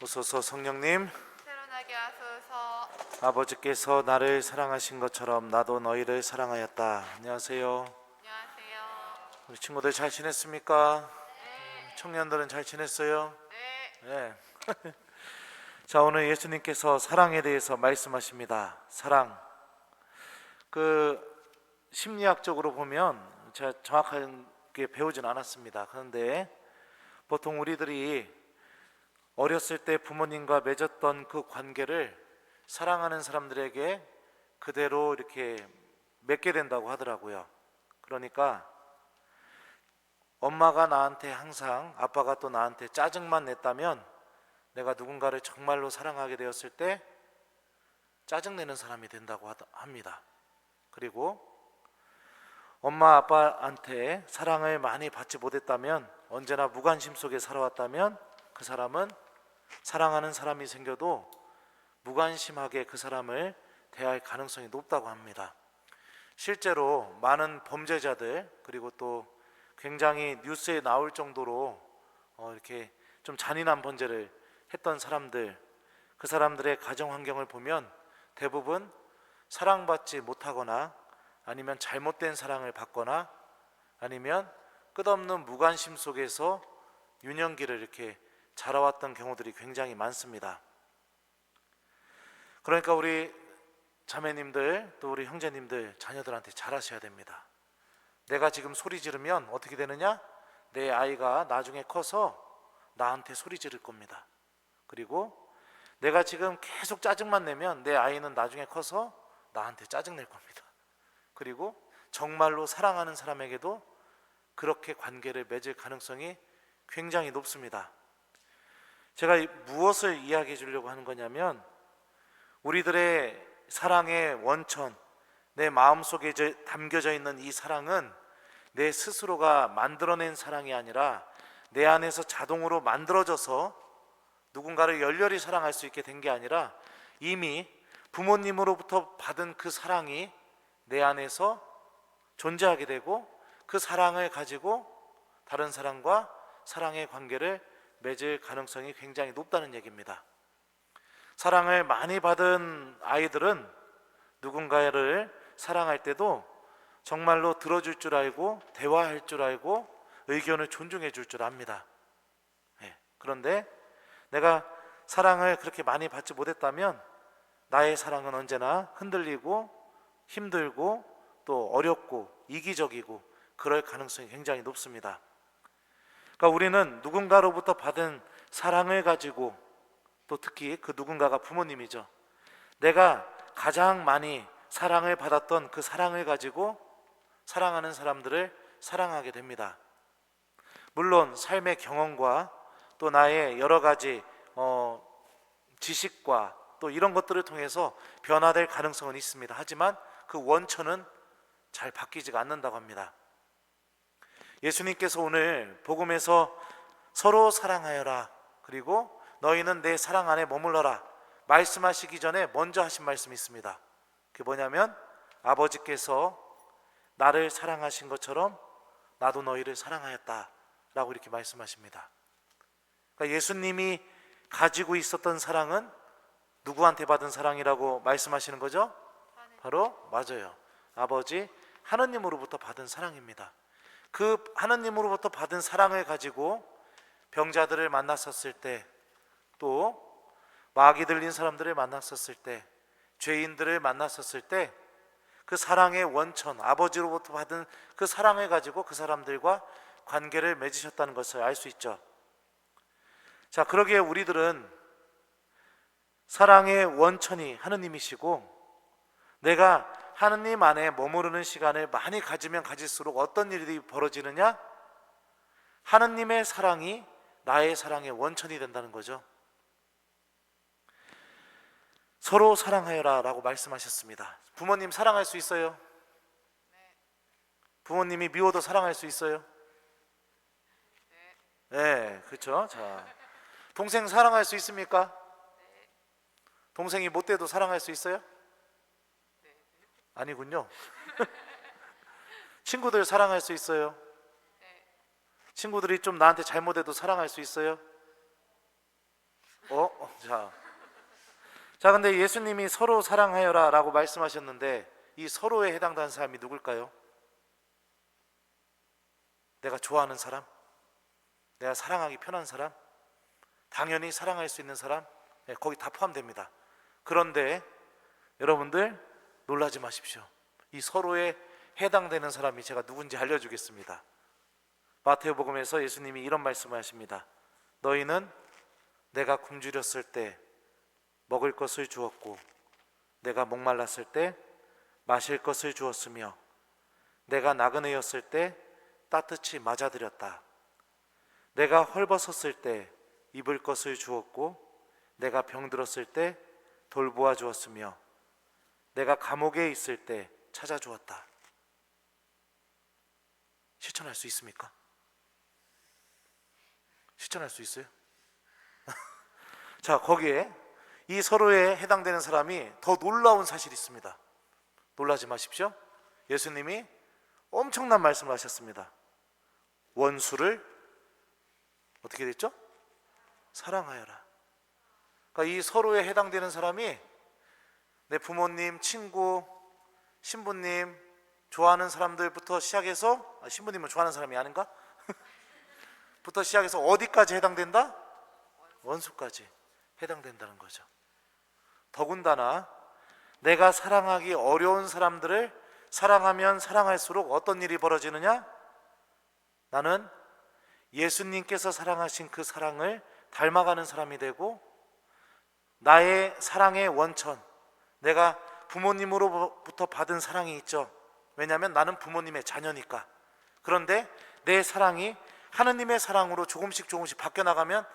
오소서 성령님, 새로나게 하소서. 아버지께서 나를 사랑하신 것처럼 나도 너희를 사랑하였다. 안녕하세요. 안녕하세요. 우리 친구들 잘 지냈습니까? 네. 청년들은 잘 지냈어요? 네. 네. 자, 오늘 예수님께서 사랑에 대해서 말씀하십니다. 사랑. 심리학적으로 보면 제가 정확하게 배우진 않았습니다. 그런데 보통 우리들이 어렸을 때 부모님과 맺었던 그 관계를 사랑하는 사람들에게 그대로 이렇게 맺게 된다고 하더라고요. 그러니까 엄마가 나한테 항상, 아빠가 또 나한테 짜증만 냈다면 내가 누군가를 정말로 사랑하게 되었을 때 짜증내는 사람이 된다고 합니다. 그리고 엄마 아빠한테 사랑을 많이 받지 못했다면, 언제나 무관심 속에 살아왔다면 그 사람은 사랑하는 사람이 생겨도 무관심하게 그 사람을 대할 가능성이 높다고 합니다. 실제로 많은 범죄자들, 그리고 또 굉장히 뉴스에 나올 정도로 이렇게 좀 잔인한 범죄를 했던 사람들, 그 사람들의 가정 환경을 보면 대부분 사랑받지 못하거나 아니면 잘못된 사랑을 받거나 아니면 끝없는 무관심 속에서 유년기를 이렇게 자라왔던 경우들이 굉장히 많습니다. 그러니까 우리 자매님들, 또 우리 형제님들 자녀들한테 잘하셔야 됩니다. 내가 지금 소리 지르면 어떻게 되느냐? 내 아이가 나중에 커서 나한테 소리 지를 겁니다. 그리고 내가 지금 계속 짜증만 내면 내 아이는 나중에 커서 나한테 짜증 낼 겁니다. 그리고 정말로 사랑하는 사람에게도 그렇게 관계를 맺을 가능성이 굉장히 높습니다. 제가 무엇을 이야기해 주려고 하는 거냐면, 우리들의 사랑의 원천, 내 마음속에 담겨져 있는 이 사랑은 내 스스로가 만들어낸 사랑이 아니라 내 안에서 자동으로 만들어져서 누군가를 열렬히 사랑할 수 있게 된 게 아니라 이미 부모님으로부터 받은 그 사랑이 내 안에서 존재하게 되고, 그 사랑을 가지고 다른 사람과 사랑의 관계를 맺을 가능성이 굉장히 높다는 얘기입니다. 사랑을 많이 받은 아이들은 누군가를 사랑할 때도 정말로 들어줄 줄 알고, 대화할 줄 알고, 의견을 존중해 줄 줄 압니다. 그런데 내가 사랑을 그렇게 많이 받지 못했다면 나의 사랑은 언제나 흔들리고 힘들고 또 어렵고 이기적이고 그럴 가능성이 굉장히 높습니다. 그러니까 우리는 누군가로부터 받은 사랑을 가지고, 또 특히 그 누군가가 부모님이죠. 내가 가장 많이 사랑을 받았던 그 사랑을 가지고 사랑하는 사람들을 사랑하게 됩니다. 물론 삶의 경험과 또 나의 여러 가지 지식과 또 이런 것들을 통해서 변화될 가능성은 있습니다. 하지만 그 원천은 잘 바뀌지가 않는다고 합니다. 예수님께서 오늘 복음에서 서로 사랑하여라, 그리고 너희는 내 사랑 안에 머물러라 말씀하시기 전에 먼저 하신 말씀이 있습니다. 그게 뭐냐면, 아버지께서 나를 사랑하신 것처럼 나도 너희를 사랑하였다 라고 이렇게 말씀하십니다. 그러니까 예수님이 가지고 있었던 사랑은 누구한테 받은 사랑이라고 말씀하시는 거죠? 바로 맞아요. 아버지 하느님으로부터 받은 사랑입니다. 그 하느님으로부터 받은 사랑을 가지고 병자들을 만났었을 때, 또 마귀 들린 사람들을 만났었을 때, 죄인들을 만났었을 때 그 사랑의 원천, 아버지로부터 받은 그 사랑을 가지고 그 사람들과 관계를 맺으셨다는 것을 알 수 있죠. 자, 그러기에 우리들은 사랑의 원천이 하느님이시고, 내가 하느님 안에 머무르는 시간을 많이 가지면 가질수록 어떤 일이 벌어지느냐? 하느님의 사랑이 나의 사랑의 원천이 된다는 거죠. 서로 사랑하여라 라고 말씀하셨습니다. 부모님 사랑할 수 있어요? 부모님이 미워도 사랑할 수 있어요? 네, 그렇죠. 자, 동생 사랑할 수 있습니까? 동생이 못돼도 사랑할 수 있어요? 아니군요. 친구들 사랑할 수 있어요? 친구들이 좀 나한테 잘못해도 사랑할 수 있어요? 자, 근데 예수님이 서로 사랑하여라 라고 말씀하셨는데 이 서로에 해당되는 사람이 누굴까요? 내가 좋아하는 사람? 내가 사랑하기 편한 사람? 당연히 사랑할 수 있는 사람? 네, 거기 다 포함됩니다. 그런데 여러분들 놀라지 마십시오. 이 서로에 해당되는 사람이 제가 누군지 알려주겠습니다. 마태복음에서 예수님이 이런 말씀을 하십니다. 너희는 내가 굶주렸을 때 먹을 것을 주었고 내가 목말랐을 때 마실 것을 주었으며 내가 나그네였을 때 따뜻이 맞아들였다. 내가 헐벗었을 때 입을 것을 주었고 내가 병들었을 때 돌보아 주었으며 내가 감옥에 있을 때 찾아주었다. 실천할 수 있습니까? 실천할 수 있어요? 자, 거기에 이 서로에 해당되는 사람이 더 놀라운 사실이 있습니다. 놀라지 마십시오. 예수님이 엄청난 말씀을 하셨습니다. 원수를 어떻게 됐죠? 사랑하여라. 그러니까 이 서로에 해당되는 사람이 내 부모님, 친구, 신부님, 좋아하는 사람들부터 시작해서 신부님은 좋아하는 사람이 아닌가? 부터 시작해서 어디까지 해당된다? 원수까지 해당된다는 거죠. 더군다나 내가 사랑하기 어려운 사람들을 사랑하면 사랑할수록 어떤 일이 벌어지느냐? 나는 예수님께서 사랑하신 그 사랑을 닮아가는 사람이 되고 나의 사랑의 원천, 내가 부모님으로부터 받은 사랑이 있죠. 왜냐하면 나는 부모님의 자녀니까. 그런데 내 사랑이 하느님의 사랑으로 조금씩 바뀌어 나가면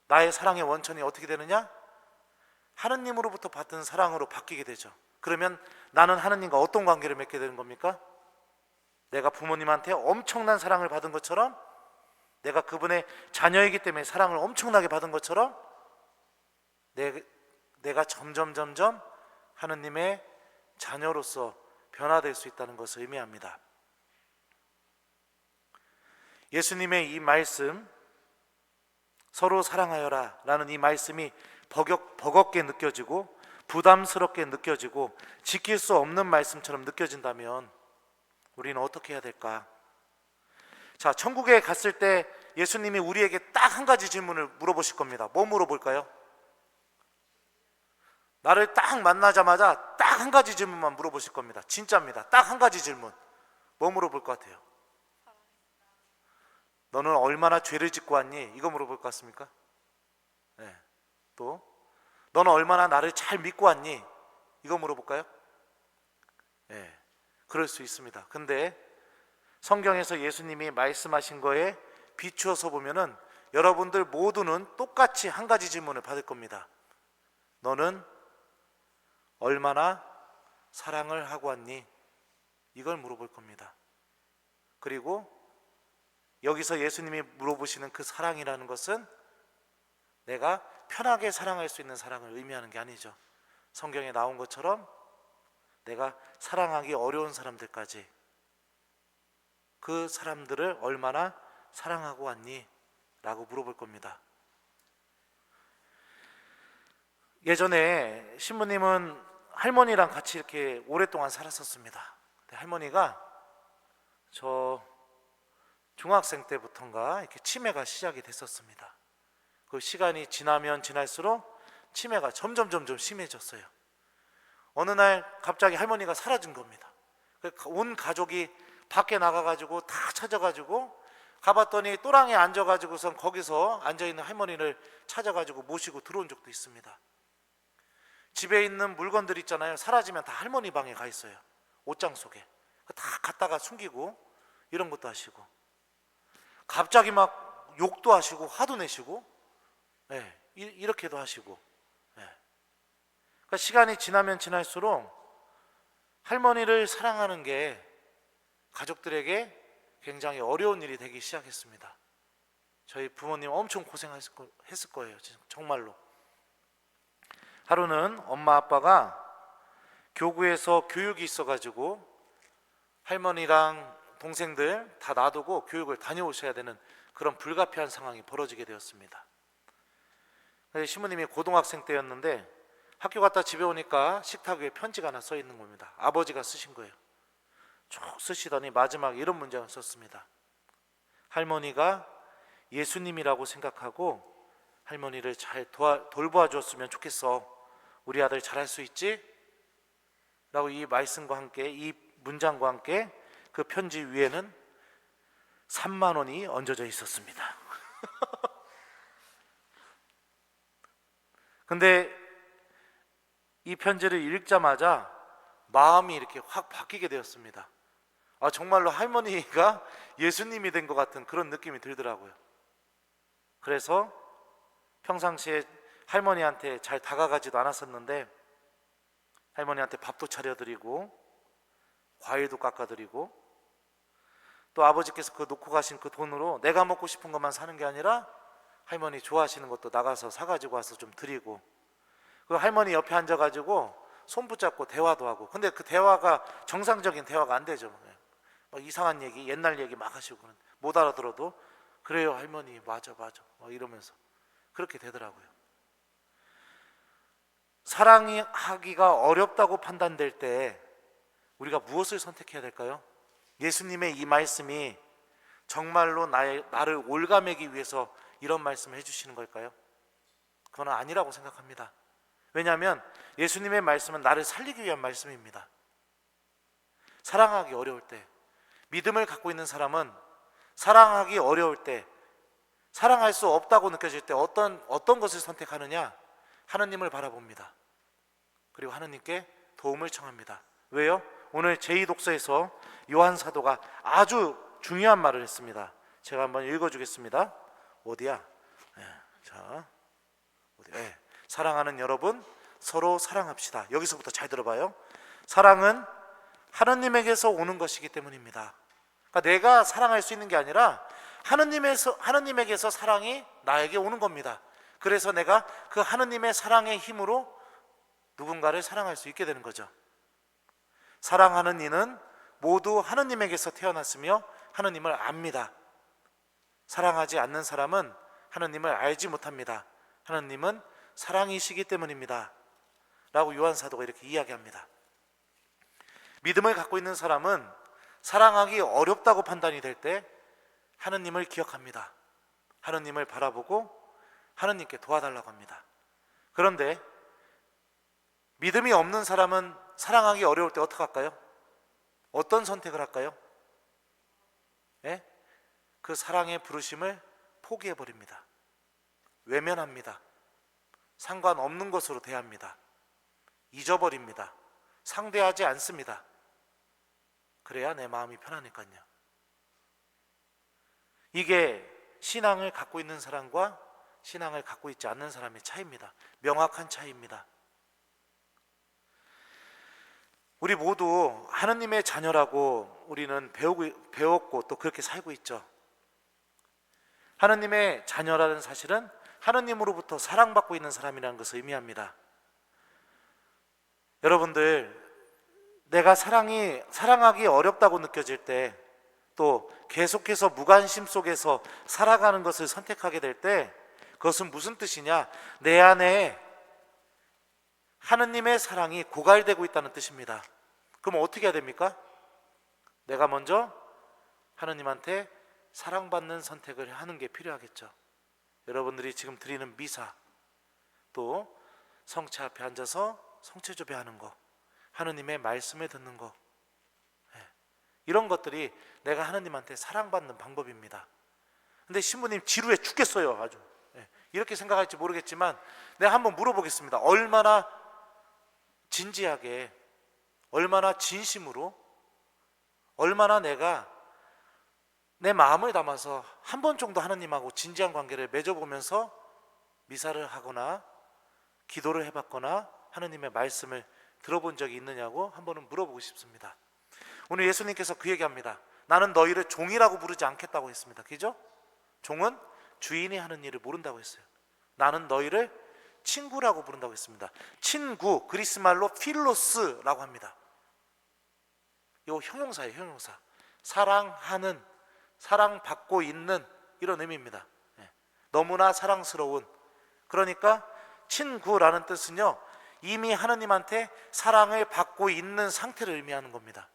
나의 사랑의 원천이 어떻게 되느냐? 하느님으로부터 받은 사랑으로 바뀌게 되죠. 그러면 나는 하느님과 어떤 관계를 맺게 되는 겁니까? 내가 부모님한테 엄청난 사랑을 받은 것처럼, 내가 그분의 자녀이기 때문에 사랑을 엄청나게 받은 것처럼 내가 점점 하느님의 자녀로서 변화될 수 있다는 것을 의미합니다. 예수님의 이 말씀, 서로 사랑하여라 라는 이 말씀이 버겁게 느껴지고 부담스럽게 느껴지고 지킬 수 없는 말씀처럼 느껴진다면 우리는 어떻게 해야 될까? 자, 천국에 갔을 때 예수님이 우리에게 딱 한 가지 질문을 물어보실 겁니다. 뭐 물어볼까요? 나를 딱 만나자마자 딱 한 가지 질문만 물어보실 겁니다. 진짜입니다. 딱 한 가지 질문. 뭐 물어볼 것 같아요? 너는 얼마나 죄를 짓고 왔니? 이거 물어볼 것 같습니까? 네. 또 너는 얼마나 나를 잘 믿고 왔니? 이거 물어볼까요? 네. 그럴 수 있습니다. 근데 성경에서 예수님이 말씀하신 거에 비추어서 보면은 여러분들 모두는 똑같이 한 가지 질문을 받을 겁니다. 너는 얼마나 사랑을 하고 왔니? 이걸 물어볼 겁니다. 그리고 여기서 예수님이 물어보시는 그 사랑이라는 것은 내가 편하게 사랑할 수 있는 사랑을 의미하는 게 아니죠. 성경에 나온 것처럼 내가 사랑하기 어려운 사람들까지 그 사람들을 얼마나 사랑하고 왔니? 라고 물어볼 겁니다. 예전에 신부님은 할머니랑 같이 이렇게 오랫동안 살았었습니다. 할머니가 저 중학생 때부터인가 이렇게 치매가 시작이 됐었습니다. 그 시간이 지나면 지날수록 치매가 점점 심해졌어요. 어느 날 갑자기 할머니가 사라진 겁니다. 온 가족이 밖에 나가가지고 다 찾아가지고 가봤더니 또랑에 앉아가지고선 거기서 앉아있는 할머니를 찾아가지고 모시고 들어온 적도 있습니다. 집에 있는 물건들 있잖아요. 사라지면 다 할머니 방에 가 있어요. 옷장 속에 다 갖다가 숨기고 이런 것도 하시고, 갑자기 막 욕도 하시고 화도 내시고, 네, 이렇게도 하시고. 네. 그러니까 시간이 지나면 지날수록 할머니를 사랑하는 게 가족들에게 굉장히 어려운 일이 되기 시작했습니다. 저희 부모님 엄청 고생했을 거예요. 정말로. 하루는 엄마 아빠가 교구에서 교육이 있어가지고 할머니랑 동생들 다 놔두고 교육을 다녀오셔야 되는 그런 불가피한 상황이 벌어지게 되었습니다. 시부님이 고등학생 때였는데 학교 갔다 집에 오니까 식탁 위에 편지가 하나 써 있는 겁니다. 아버지가 쓰신 거예요. 쭉 쓰시더니 마지막에 이런 문장을 썼습니다. 할머니가 예수님이라고 생각하고 할머니를 잘 돌보아 줬으면 좋겠어. 우리 아들 잘할 수 있지? 라고 이 말씀과 함께, 이 문장과 함께 그 편지 위에는 3만 원이 얹어져 있었습니다. 근데 이 편지를 읽자마자 마음이 이렇게 확 바뀌게 되었습니다. 정말로 할머니가 예수님이 된 것 같은 그런 느낌이 들더라고요. 그래서 평상시에 할머니한테 잘 다가가지도 않았었는데 할머니한테 밥도 차려드리고 과일도 깎아드리고 또 아버지께서 그 놓고 가신 그 돈으로 내가 먹고 싶은 것만 사는 게 아니라 할머니 좋아하시는 것도 나가서 사가지고 와서 좀 드리고, 그 할머니 옆에 앉아가지고 손 붙잡고 대화도 하고. 근데 그 대화가 정상적인 대화가 안 되죠. 막 이상한 얘기, 옛날 얘기 막 하시고, 못 알아들어도 그래요 할머니, 맞아 막 이러면서 그렇게 되더라고요. 사랑하기가 어렵다고 판단될 때 우리가 무엇을 선택해야 될까요? 예수님의 이 말씀이 정말로 나를 올가매기 위해서 이런 말씀을 해주시는 걸까요? 그건 아니라고 생각합니다. 왜냐하면 예수님의 말씀은 나를 살리기 위한 말씀입니다. 사랑하기 어려울 때, 믿음을 갖고 있는 사람은 사랑하기 어려울 때, 사랑할 수 없다고 느껴질 때 어떤 것을 선택하느냐? 하느님을 바라봅니다. 그리고 하느님께 도움을 청합니다. 왜요? 오늘 제2독서에서 요한 사도가 아주 중요한 말을 했습니다. 제가 한번 읽어주겠습니다. 어디야? 사랑하는 여러분, 서로 사랑합시다. 여기서부터 잘 들어봐요. 사랑은 하느님에게서 오는 것이기 때문입니다. 그러니까 내가 사랑할 수 있는 게 아니라 하느님에게서 사랑이 나에게 오는 겁니다. 그래서 내가 그 하느님의 사랑의 힘으로 누군가를 사랑할 수 있게 되는 거죠. 사랑하는 이는 모두 하느님에게서 태어났으며 하느님을 압니다. 사랑하지 않는 사람은 하느님을 알지 못합니다. 하느님은 사랑이시기 때문입니다. 라고 요한 사도가 이렇게 이야기합니다. 믿음을 갖고 있는 사람은 사랑하기 어렵다고 판단이 될 때 하느님을 기억합니다. 하느님을 바라보고 하느님께 도와달라고 합니다. 그런데 믿음이 없는 사람은 사랑하기 어려울 때 어떻게 할까요? 어떤 선택을 할까요? 그 사랑의 부르심을 포기해버립니다. 외면합니다. 상관없는 것으로 대합니다. 잊어버립니다. 상대하지 않습니다. 그래야 내 마음이 편하니까요. 이게 신앙을 갖고 있는 사람과 신앙을 갖고 있지 않는 사람의 차이입니다. 명확한 차이입니다. 우리 모두 하느님의 자녀라고 우리는 배웠고 또 그렇게 살고 있죠. 하느님의 자녀라는 사실은 하느님으로부터 사랑받고 있는 사람이라는 것을 의미합니다. 여러분들, 내가 사랑하기 어렵다고 느껴질 때, 또 계속해서 무관심 속에서 살아가는 것을 선택하게 될 때, 그것은 무슨 뜻이냐? 내 안에 하느님의 사랑이 고갈되고 있다는 뜻입니다. 그럼 어떻게 해야 됩니까? 내가 먼저 하느님한테 사랑받는 선택을 하는 게 필요하겠죠. 여러분들이 지금 드리는 미사, 또 성체 앞에 앉아서 성체조배하는 거, 하느님의 말씀을 듣는 거, 이런 것들이 내가 하느님한테 사랑받는 방법입니다. 근데 신부님 지루해 죽겠어요. 아주 이렇게 생각할지 모르겠지만 내가 한번 물어보겠습니다. 얼마나 진지하게, 얼마나 진심으로, 얼마나 내가 내 마음을 담아서 한 번 정도 하느님하고 진지한 관계를 맺어보면서 미사를 하거나 기도를 해봤거나 하느님의 말씀을 들어본 적이 있느냐고 한 번은 물어보고 싶습니다. 오늘 예수님께서 그 얘기합니다. 나는 너희를 종이라고 부르지 않겠다고 했습니다. 그죠? 종은 주인이 하는 일을 모른다고 했어요. 나는 너희를 친구라고 부른다고 했습니다. 친구, 그리스 말로 필로스라고 합니다. 이거 형용사예요. 형용사. 사랑하는, 사랑받고 있는, 이런 의미입니다. 너무나 사랑스러운, 그러니까 친구라는 뜻은요, 이미 하느님한테 사랑을 받고 있는 상태를 의미하는 겁니다.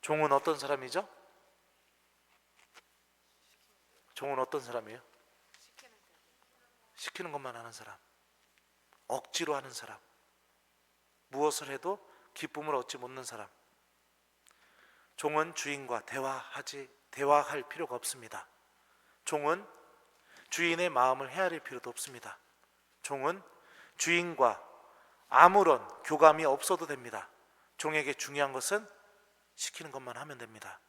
종은 어떤 사람이죠? 종은 어떤 사람이에요? 시키는 것만 하는 사람, 억지로 하는 사람, 무엇을 해도 기쁨을 얻지 못하는 사람. 종은 주인과 대화할 필요가 없습니다. 종은 주인의 마음을 헤아릴 필요도 없습니다. 종은 주인과 아무런 교감이 없어도 됩니다. 종에게 중요한 것은 시키는 것만 하면 됩니다.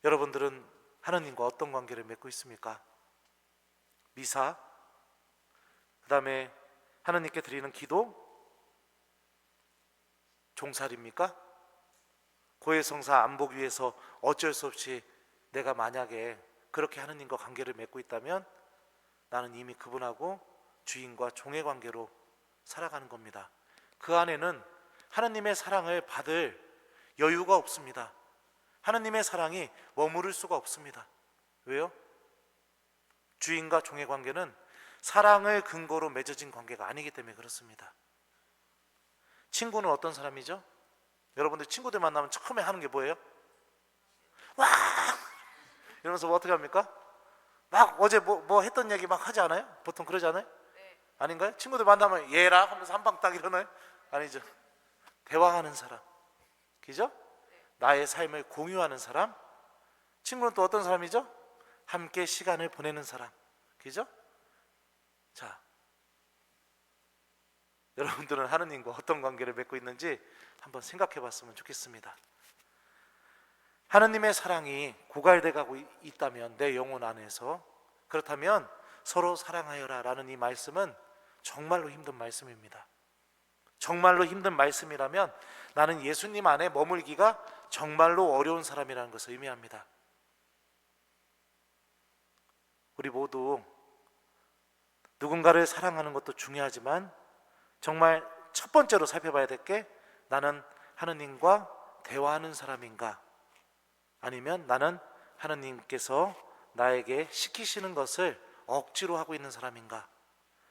여러분들은 하느님과 어떤 관계를 맺고 있습니까? 미사, 그 다음에 하느님께 드리는 기도, 종살입니까? 고해성사 안 보기 위해서 어쩔 수 없이 내가 만약에 그렇게 하느님과 관계를 맺고 있다면 나는 이미 그분하고 주인과 종의 관계로 살아가는 겁니다. 그 안에는 하느님의 사랑을 받을 여유가 없습니다. 하느님의 사랑이 머무를 수가 없습니다. 왜요? 주인과 종의 관계는 사랑을 근거로 맺어진 관계가 아니기 때문에 그렇습니다. 친구는 어떤 사람이죠? 여러분들 친구들 만나면 처음에 하는 게 뭐예요? 와! 이러면서 뭐 어떻게 합니까? 막 어제 뭐 했던 얘기 막 하지 않아요? 보통 그러지 않아요? 네. 아닌가요? 친구들 만나면 얘라 하면서 한 방 딱 일어나요? 아니죠. 대화하는 사람, 그죠? 나의 삶을 공유하는 사람. 친구는 또 어떤 사람이죠? 함께 시간을 보내는 사람, 그죠? 자, 여러분들은 하느님과 어떤 관계를 맺고 있는지 한번 생각해 봤으면 좋겠습니다. 하느님의 사랑이 고갈돼 가고 있다면 내 영혼 안에서, 그렇다면 서로 사랑하여라 라는 이 말씀은 정말로 힘든 말씀입니다. 정말로 힘든 말씀이라면 나는 예수님 안에 머물기가 정말로 어려운 사람이라는 것을 의미합니다. 우리 모두 누군가를 사랑하는 것도 중요하지만 정말 첫 번째로 살펴봐야 될 게, 나는 하느님과 대화하는 사람인가, 아니면 나는 하느님께서 나에게 시키시는 것을 억지로 하고 있는 사람인가,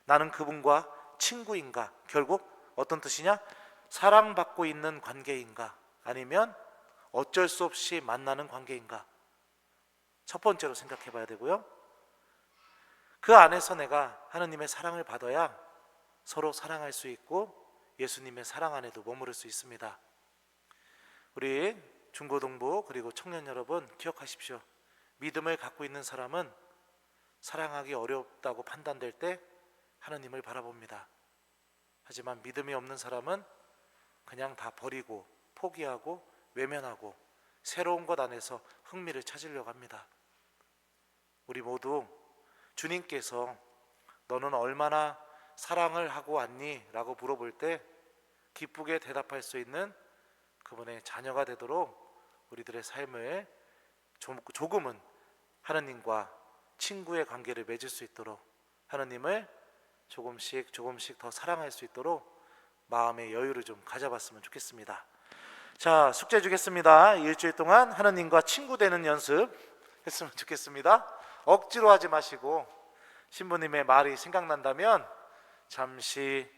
나는 그분과 친구인가, 결국 어떤 뜻이냐? 사랑받고 있는 관계인가, 아니면 어쩔 수 없이 만나는 관계인가. 첫 번째로 생각해 봐야 되고요. 그 안에서 내가 하느님의 사랑을 받아야 서로 사랑할 수 있고 예수님의 사랑 안에도 머무를 수 있습니다. 우리 중고등부 그리고 청년 여러분, 기억하십시오. 믿음을 갖고 있는 사람은 사랑하기 어렵다고 판단될 때 하느님을 바라봅니다. 하지만 믿음이 없는 사람은 그냥 다 버리고 포기하고 외면하고 새로운 것 안에서 흥미를 찾으려고 합니다. 우리 모두 주님께서 너는 얼마나 사랑을 하고 왔니? 라고 물어볼 때 기쁘게 대답할 수 있는 그분의 자녀가 되도록 우리들의 삶을 조금은 하느님과 친구의 관계를 맺을 수 있도록, 하느님을 조금씩 더 사랑할 수 있도록 마음의 여유를 좀 가져봤으면 좋겠습니다. 자, 숙제 주겠습니다. 일주일 동안 하느님과 친구 되는 연습 했으면 좋겠습니다. 억지로 하지 마시고 신부님의 말이 생각난다면 잠시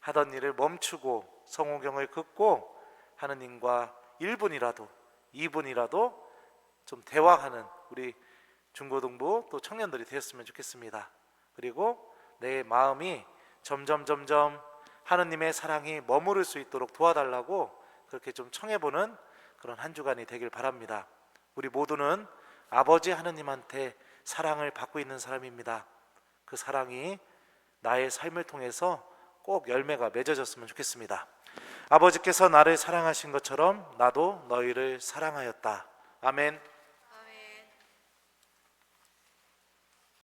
하던 일을 멈추고 성호경을 긋고 하느님과 1분이라도 2분이라도 좀 대화하는 우리 중고등부 또 청년들이 되었으면 좋겠습니다. 그리고 내 마음이 점점 하느님의 사랑이 머무를 수 있도록 도와달라고 그렇게 좀 청해보는 그런 한 주간이 되길 바랍니다. 우리 모두는 아버지 하느님한테 사랑을 받고 있는 사람입니다. 그 사랑이 나의 삶을 통해서 꼭 열매가 맺어졌으면 좋겠습니다. 아버지께서 나를 사랑하신 것처럼 나도 너희를 사랑하였다. 아멘.